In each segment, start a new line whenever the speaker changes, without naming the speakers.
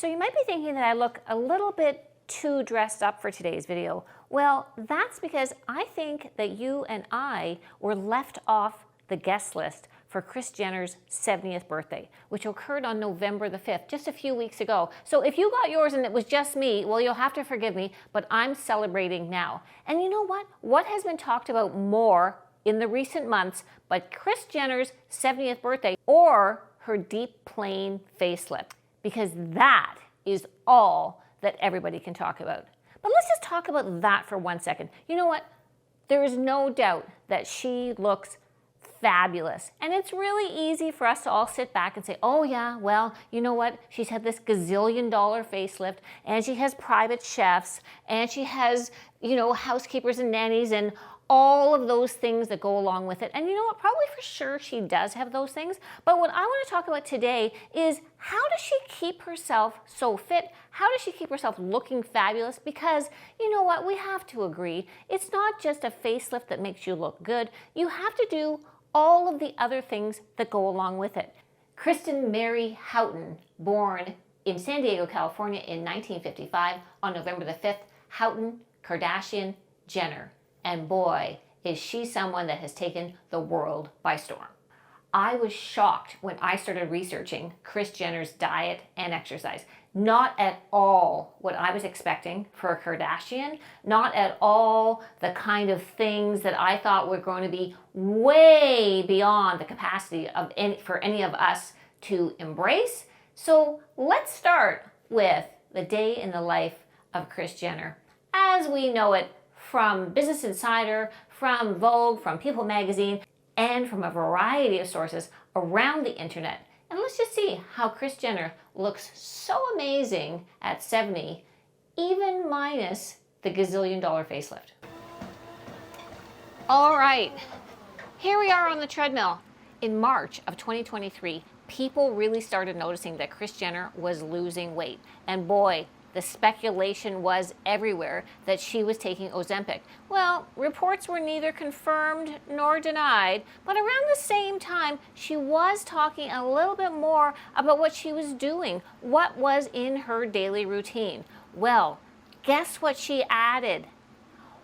So you might be thinking that I look a little bit too dressed up for today's video. Well, that's because I think that you and I were left off the guest list for Kris Jenner's 70th birthday, which occurred on November the 5th, just a few weeks ago. So if you got yours and it was just me, well, you'll have to forgive me, but I'm celebrating now. And you know what? What has been talked about more in the recent months but Kris Jenner's 70th birthday or her deep plane facelift? Because that is all that everybody can talk about. But let's just talk about that for 1 second. You know what? There is no doubt that she looks fabulous. And it's really easy for us to all sit back and say, oh yeah, well, you know what? She's had this gazillion-dollar facelift, and she has private chefs, and she has, housekeepers and nannies and all of those things that go along with it. And you know what? Probably for sure she does have those things. But what I want to talk about today is how does she keep herself so fit? How does she keep herself looking fabulous? Because you know what? We have to agree. It's not just a facelift that makes you look good. You have to do all of the other things that go along with it. Kristen Mary Houghton, born in San Diego, California in 1955 on November the 5th, Houghton Kardashian Jenner. And boy, is she someone that has taken the world by storm. I was shocked when I started researching Kris Jenner's diet and exercise. Not at all what I was expecting for a Kardashian, not at all the kind of things that I thought were going to be way beyond the capacity of for any of us to embrace. So let's start with the day in the life of Kris Jenner as we know it from Business Insider, from Vogue, from People magazine, and from a variety of sources around the internet. And let's just see how Kris Jenner looks so amazing at 70, even minus the gazillion-dollar facelift. All right, here we are on the treadmill. In March of 2023, people really started noticing that Kris Jenner was losing weight. And boy, the speculation was everywhere that she was taking Ozempic. Well, reports were neither confirmed nor denied, but around the same time, she was talking a little bit more about what she was doing, what was in her daily routine. Well, guess what she added?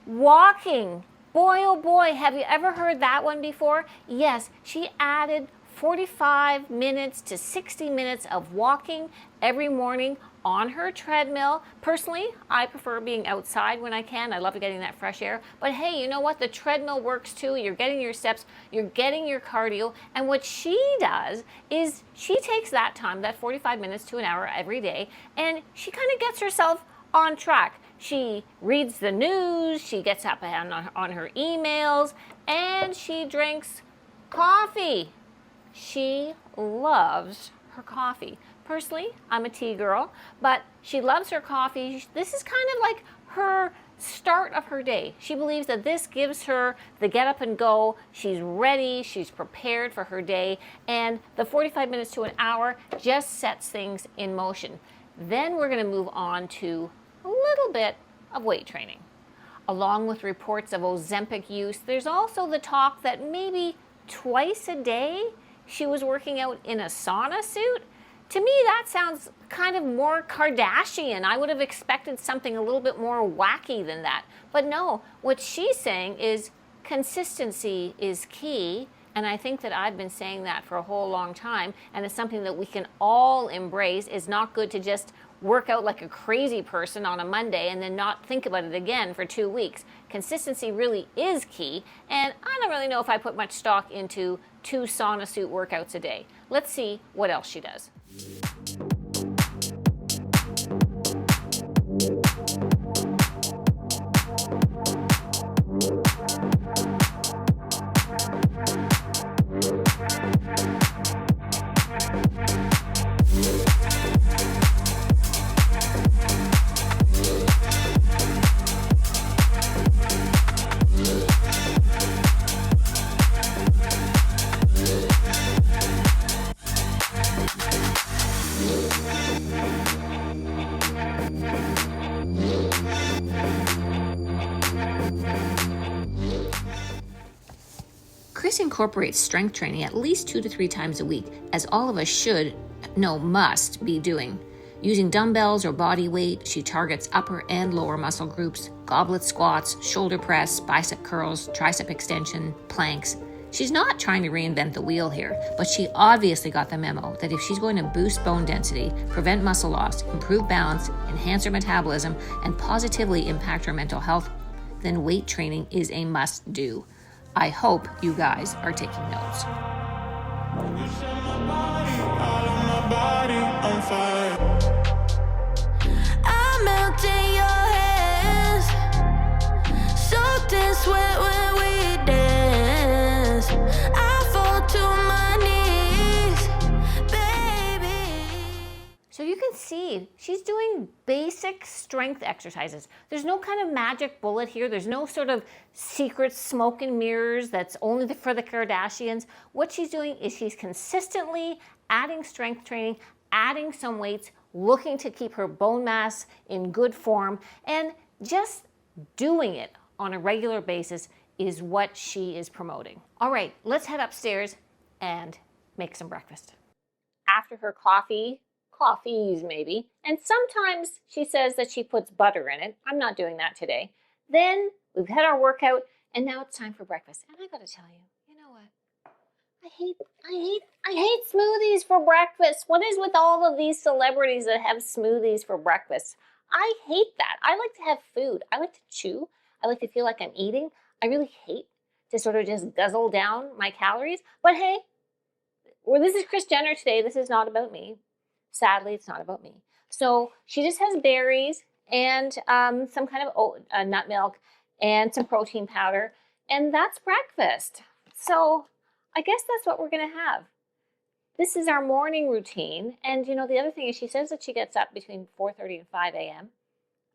Walking. Boy, oh boy, have you ever heard that one before? Yes, she added 45 minutes to 60 minutes of walking every morning on her treadmill. Personally, I prefer being outside when I can. I love getting that fresh air. But hey, you know what? The treadmill works too. You're getting your steps, you're getting your cardio. And what she does is she takes that time, that 45 minutes to an hour every day, and she kind of gets herself on track. She reads the news, she gets up on her emails, and she drinks coffee. She loves her coffee. Personally, I'm a tea girl, but she loves her coffee. This is kind of like her start of her day. She believes that this gives her the get up and go. She's ready, she's prepared for her day, and the 45 minutes to an hour just sets things in motion. Then we're going to move on to a little bit of weight training. Along with reports of Ozempic use, there's also the talk that maybe twice a day she was working out in a sauna suit. To me, that sounds kind of more Kardashian. I would have expected something a little bit more wacky than that. But no, what she's saying is consistency is key. And I think that I've been saying that for a whole long time. And it's something that we can all embrace. It's not good to just work out like a crazy person on a Monday and then not think about it again for 2 weeks. Consistency really is key. And I don't really know if I put much stock into 2 sauna suit workouts a day. Let's see what else she does. Kris incorporates strength training at least 2 to 3 times a week, as all of us should, no, must be doing. Using dumbbells or body weight, she targets upper and lower muscle groups, goblet squats, shoulder press, bicep curls, tricep extension, planks. She's not trying to reinvent the wheel here, but she obviously got the memo that if she's going to boost bone density, prevent muscle loss, improve balance, enhance her metabolism, and positively impact her mental health, then weight training is a must-do. I hope you guys are taking notes.
I melt in your hands, soaked in sweat when we dance. I fall to my knees, baby.
So you can see she's doing basic strength exercises. There's no kind of magic bullet here. There's no sort of secret smoke and mirrors that's only for the Kardashians. What she's doing is she's consistently adding strength training, adding some weights, looking to keep her bone mass in good form, and just doing it on a regular basis is what she is promoting. All right, let's head upstairs and make some breakfast. After her coffees maybe, and sometimes she says that she puts butter in it. I'm not doing that today. Then we've had our workout, and now it's time for breakfast. And I gotta tell you, you know what? I hate smoothies for breakfast. What is with all of these celebrities that have smoothies for breakfast? I hate that. I like to have food. I like to chew. I like to feel like I'm eating. I really hate to sort of just guzzle down my calories. But hey, well, this is Kris Jenner today. This is not about me. Sadly, it's not about me. So she just has berries and some kind of nut milk and some protein powder. And that's breakfast. So I guess that's what we're going to have. This is our morning routine. And, you know, the other thing is she says that she gets up between 4:30 and 5 a.m.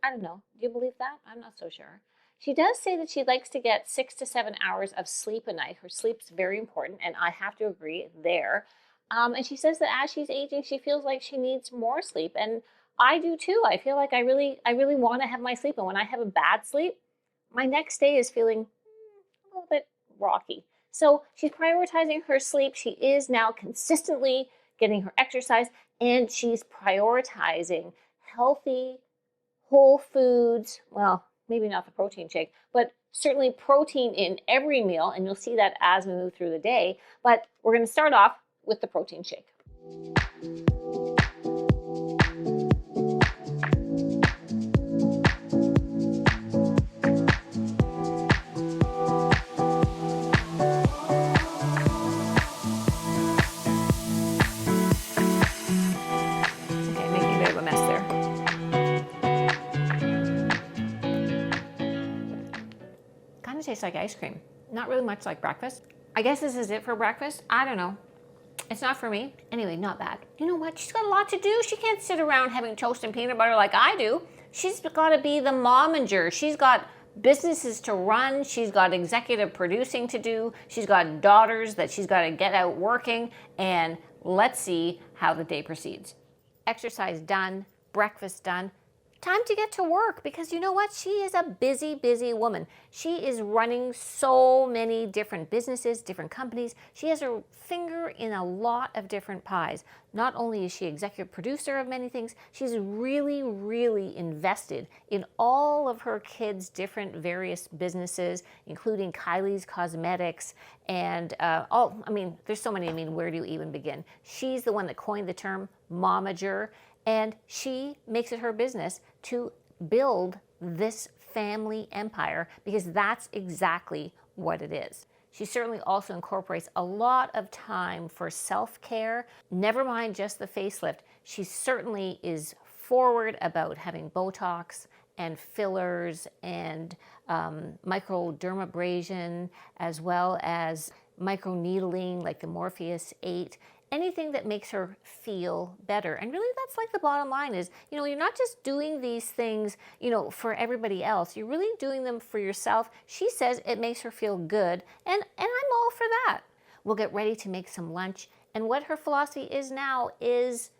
I don't know. Do you believe that? I'm not so sure. She does say that she likes to get 6 to 7 hours of sleep a night. Her sleep's very important, and I have to agree there. And she says that as she's aging, she feels like she needs more sleep. And I do too. I feel like I really want to have my sleep. And when I have a bad sleep, my next day is feeling a little bit rocky. So she's prioritizing her sleep. She is now consistently getting her exercise, and she's prioritizing healthy, whole foods. Well, maybe not the protein shake, but certainly protein in every meal. And you'll see that as we move through the day. But we're going to start off with the protein shake. Tastes like ice cream. Not really much like breakfast. I guess this is it for breakfast. I don't know. It's not for me. Anyway, not bad. You know what? She's got a lot to do. She can't sit around having toast and peanut butter like I do. She's got to be the momager. She's got businesses to run. She's got executive producing to do. She's got daughters that she's got to get out working. And let's see how the day proceeds. Exercise done. Breakfast done. Time to get to work, because you know what? She is a busy, busy woman. She is running so many different businesses, different companies. She has her finger in a lot of different pies. Not only is she executive producer of many things, she's really, really invested in all of her kids' different various businesses, including Kylie's Cosmetics and there's so many. Where do you even begin? She's the one that coined the term momager. And she makes it her business to build this family empire, because that's exactly what it is. She certainly also incorporates a lot of time for self-care, never mind just the facelift. She certainly is forward about having Botox and fillers and microdermabrasion, as well as microneedling like the Morpheus 8. Anything that makes her feel better. And really that's like the bottom line is, you're not just doing these things, for everybody else. You're really doing them for yourself. She says it makes her feel good, and I'm all for that. We'll get ready to make some lunch. And what her philosophy is now is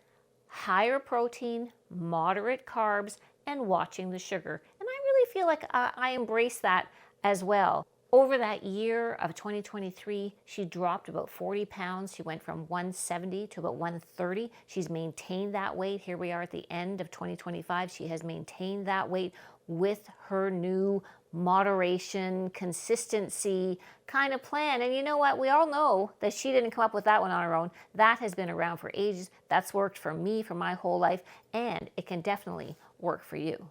higher protein, moderate carbs, and watching the sugar. And I really feel like I embrace that as well. Over that year of 2023, she dropped about 40 pounds. She went from 170 to about 130. She's maintained that weight. Here we are at the end of 2025. She has maintained that weight with her new moderation, consistency kind of plan. And you know what? We all know that she didn't come up with that one on her own. That has been around for ages. That's worked for me for my whole life, and it can definitely work for you.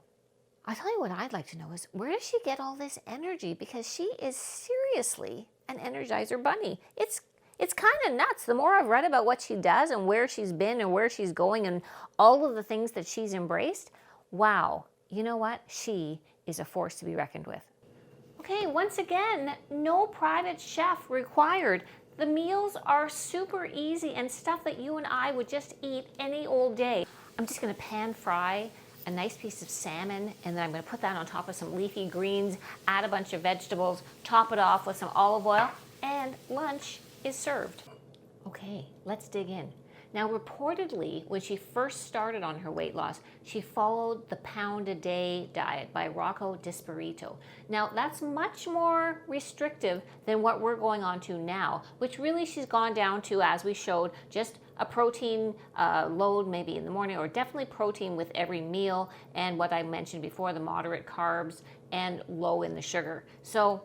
I'll tell you what I'd like to know is, where does she get all this energy? Because she is seriously an Energizer bunny. It's kind of nuts. The more I've read about what she does and where she's been and where she's going and all of the things that she's embraced, wow, you know what? She is a force to be reckoned with. Okay, once again, no private chef required. The meals are super easy and stuff that you and I would just eat any old day. I'm just gonna pan fry a nice piece of salmon, and then I'm gonna put that on top of some leafy greens, add a bunch of vegetables, top it off with some olive oil, and lunch is served. Okay, let's dig in. Now, reportedly, when she first started on her weight loss, she followed the pound-a-day diet by Rocco Dispirito. Now, that's much more restrictive than what we're going on to now, which really she's gone down to, as we showed, just a protein load maybe in the morning, or definitely protein with every meal, and what I mentioned before, the moderate carbs and low in the sugar. So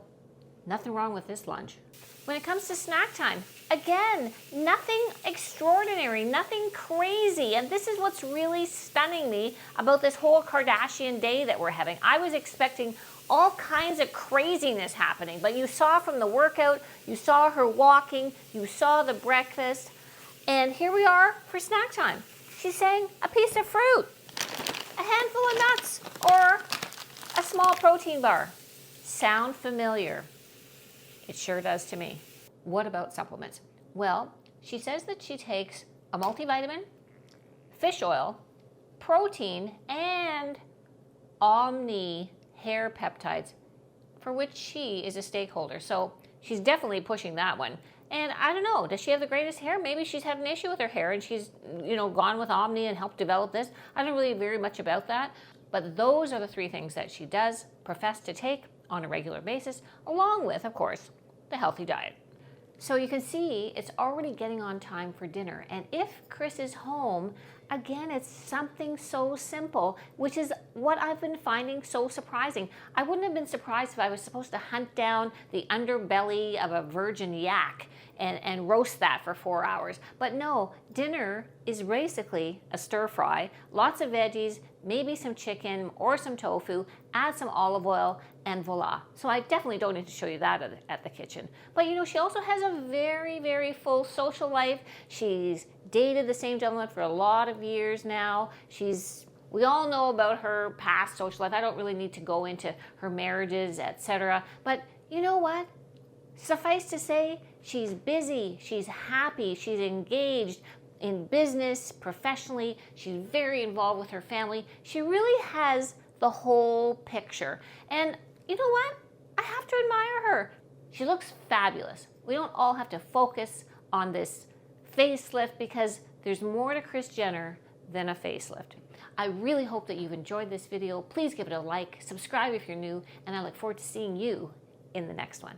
nothing wrong with this lunch. When it comes to snack time, again, nothing extraordinary, nothing crazy. And this is what's really stunning me about this whole Kardashian day that we're having. I was expecting all kinds of craziness happening, but you saw from the workout, you saw her walking, you saw the breakfast, and here we are for snack time. She's saying a piece of fruit, a handful of nuts, or a small protein bar. Sound familiar? It sure does to me. What about supplements? Well, she says that she takes a multivitamin, fish oil, protein, and Omni hair peptides, for which she is a stakeholder. So she's definitely pushing that one. And I don't know, does she have the greatest hair? Maybe she's had an issue with her hair and she's, gone with Omni and helped develop this. I don't really very much about that. But those are the three things that she does profess to take on a regular basis, along with, of course, the healthy diet. So you can see it's already getting on time for dinner. And if Kris is home, again, it's something so simple, which is what I've been finding so surprising. I wouldn't have been surprised if I was supposed to hunt down the underbelly of a virgin yak and roast that for 4 hours. But no, dinner is basically a stir fry, lots of veggies, maybe some chicken or some tofu, add some olive oil, and voila. So I definitely don't need to show you that at the kitchen. But she also has a very, very full social life. She's dated the same gentleman for a lot of years now. We all know about her past social life. I don't really need to go into her marriages, etc. But you know what? Suffice to say, she's busy, she's happy, she's engaged in business, professionally, she's very involved with her family. She really has the whole picture. And you know what? I have to admire her. She looks fabulous. We don't all have to focus on this facelift, because there's more to Kris Jenner than a facelift. I really hope that you've enjoyed this video. Please give it a like, subscribe if you're new, and I look forward to seeing you in the next one.